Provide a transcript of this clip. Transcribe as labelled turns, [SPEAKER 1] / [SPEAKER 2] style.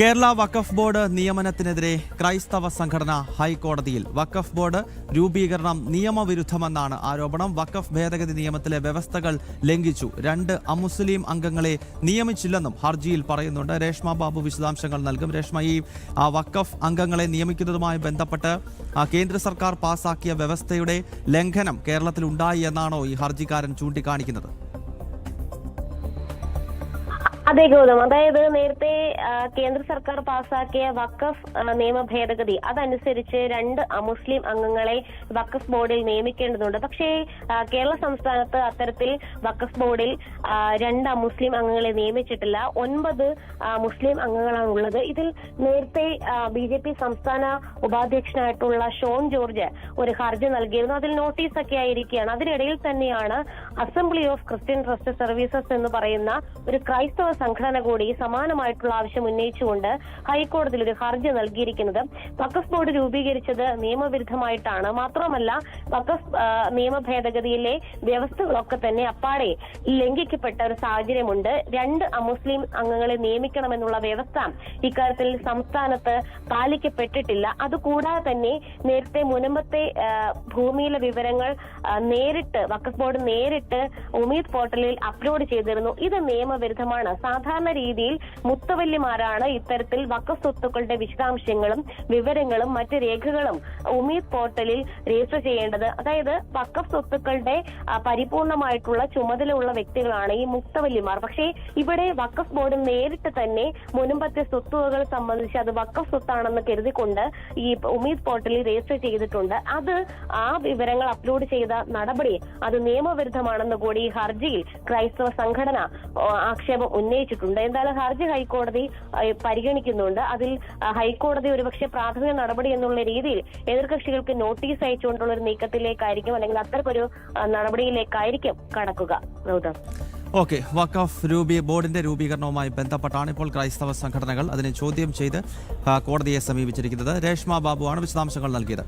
[SPEAKER 1] കേരള വഖഫ് board നിയമനത്തിനെതിരെ ക്രൈസ്തവ സംഘടന ഹൈക്കോടതിയിൽ. വഖഫ് ബോർഡ് രൂപീകരണം നിയമവിരുദ്ധമെന്നാണ് ആരോപണം. വഖഫ് ഭേദഗതി നിയമത്തിലെ വ്യവസ്ഥകൾ ലംഘിച്ചു. 2 അമുസ്ലിം അംഗങ്ങളെ നിയമിച്ചില്ലെന്നും ഹർജിയിൽ പറയുന്നുണ്ട്. രേഷ്മ ബാബു വിശദാംശങ്ങൾ നൽകും. രേഷ്മ, ഈ വഖഫ് അംഗങ്ങളെ നിയമിക്കുന്നതുമായി ബന്ധപ്പെട്ട് കേന്ദ്ര സർക്കാർ പാസാക്കിയ വ്യവസ്ഥയുടെ ലംഘനം കേരളത്തിൽ ഉണ്ടായി എന്നാണോ ഈ ഹർജിക്കാരൻ ചൂണ്ടിക്കാണിക്കുന്നത്?
[SPEAKER 2] അതെ ഗൗതം, അതായത് നേരത്തെ കേന്ദ്ര സർക്കാർ പാസാക്കിയ വഖഫ് നിയമ ഭേദഗതി അതനുസരിച്ച് 2 അമുസ്ലിം അംഗങ്ങളെ വഖഫ് ബോർഡിൽ നിയമിക്കേണ്ടതുണ്ട്. പക്ഷേ കേരള സംസ്ഥാനത്ത് അത്തരത്തിൽ വഖഫ് ബോർഡിൽ 2 അമുസ്ലിം അംഗങ്ങളെ നിയമിച്ചിട്ടില്ല. 9 മുസ്ലിം അംഗങ്ങളാണ് ഉള്ളത്. ഇതിൽ നേരത്തെ BJP സംസ്ഥാന ഉപാധ്യക്ഷനായിട്ടുള്ള ഷോൺ ജോർജ് ഒരു ഹർജി നൽകിയിരുന്നു. അതിൽ നോട്ടീസൊക്കെ ആയിരിക്കുകയാണ്. അതിനിടയിൽ തന്നെയാണ് assembly of Christian trust services എന്ന് പറയുന്ന ഒരു ക്രൈസ്തവ സംഘടന കൂടി സമാനമായിട്ടുള്ള ആവശ്യം ഉന്നയിച്ചുകൊണ്ട് ഹൈക്കോടതിയിൽ ഒരു ഹർജി നൽകിയിരിക്കുന്നത്. വഖഫ് ബോർഡ് രൂപീകരിച്ചത് നിയമവിരുദ്ധമായിട്ടാണ്. മാത്രമല്ല, വഖഫ് നിയമ ഭേദഗതിയിലെ വ്യവസ്ഥകളൊക്കെ തന്നെ അപ്പാടെ ലംഘിക്കപ്പെട്ട ഒരു സാഹചര്യമുണ്ട്. 2 അമുസ്ലിം അംഗങ്ങളെ നിയമിക്കണമെന്നുള്ള വ്യവസ്ഥ ഇക്കാര്യത്തിൽ സംസ്ഥാനത്ത് പാലിക്കപ്പെട്ടിട്ടില്ല. അതുകൂടാതെ തന്നെ നേരത്തെ മുൻപത്തെ ഭൂമിയിലെ വിവരങ്ങൾ നേരിട്ട് വഖഫ് ബോർഡ് നേരിട്ട് ഉമീദ് പോർട്ടലിൽ അപ്ലോഡ് ചെയ്തിരുന്നു. ഇത് നിയമവിരുദ്ധമാണ്. സാധാരണ രീതിയിൽ മുത്തവല്ലിമാരാണ് ഇത്തരത്തിൽ വഖഫ് സ്വത്തുക്കളുടെ വിശദാംശങ്ങളും വിവരങ്ങളും മറ്റ് രേഖകളും ഉമീദ് പോർട്ടലിൽ രജിസ്റ്റർ ചെയ്യേണ്ടത്. അതായത് വഖഫ് സ്വത്തുക്കളുടെ പരിപൂർണമായിട്ടുള്ള ചുമതലയുള്ള വ്യക്തികളാണ് ഈ മുത്തവല്ലിമാർ. പക്ഷേ ഇവിടെ വഖഫ് ബോർഡ് നേരിട്ട് തന്നെ മുൻപത്തെ സ്വത്തുവകൾ സംബന്ധിച്ച് അത് വഖഫ് സ്വത്താണെന്ന് കരുതിക്കൊണ്ട് ഈ ഉമീദ് പോർട്ടലിൽ രജിസ്റ്റർ ചെയ്തിട്ടുണ്ട്. അത് ആ വിവരങ്ങൾ അപ്ലോഡ് ചെയ്ത നടപടി അത് നിയമവിരുദ്ധമാണെന്ന് കൂടി ഈ ഹർജിയിൽ ക്രൈസ്തവ സംഘടന ആക്ഷേപം ഉന്നയിച്ചിട്ടുണ്ട്. എന്തായാലും ഹർജി ഹൈക്കോടതി പരിഗണിക്കുന്നുണ്ട്. അതിൽ ഹൈക്കോടതി ഒരുപക്ഷെ പ്രാഥമിക നടപടി എന്നുള്ള രീതിയിൽ എതിർകക്ഷികൾക്ക് നോട്ടീസ് അയച്ചുകൊണ്ടുള്ള ഒരു നീക്കത്തിലേക്കായിരിക്കും, അല്ലെങ്കിൽ അത്തരമൊരു നടപടിയിലേക്കായിരിക്കും കടക്കുക. ഗൗതം,
[SPEAKER 1] ഓക്കെ, വഖഫ് ബോർഡിന്റെ രൂപീകരണവുമായി ബന്ധപ്പെട്ടാണ് ഇപ്പോൾ ക്രൈസ്തവ സംഘടനകൾ അതിനെ ചോദ്യം ചെയ്ത് കോടതിയെ സമീപിച്ചിരിക്കുന്നത്. രേഷ്മ ബാബുവാണ് വിശദാംശങ്ങൾ നൽകിയത്.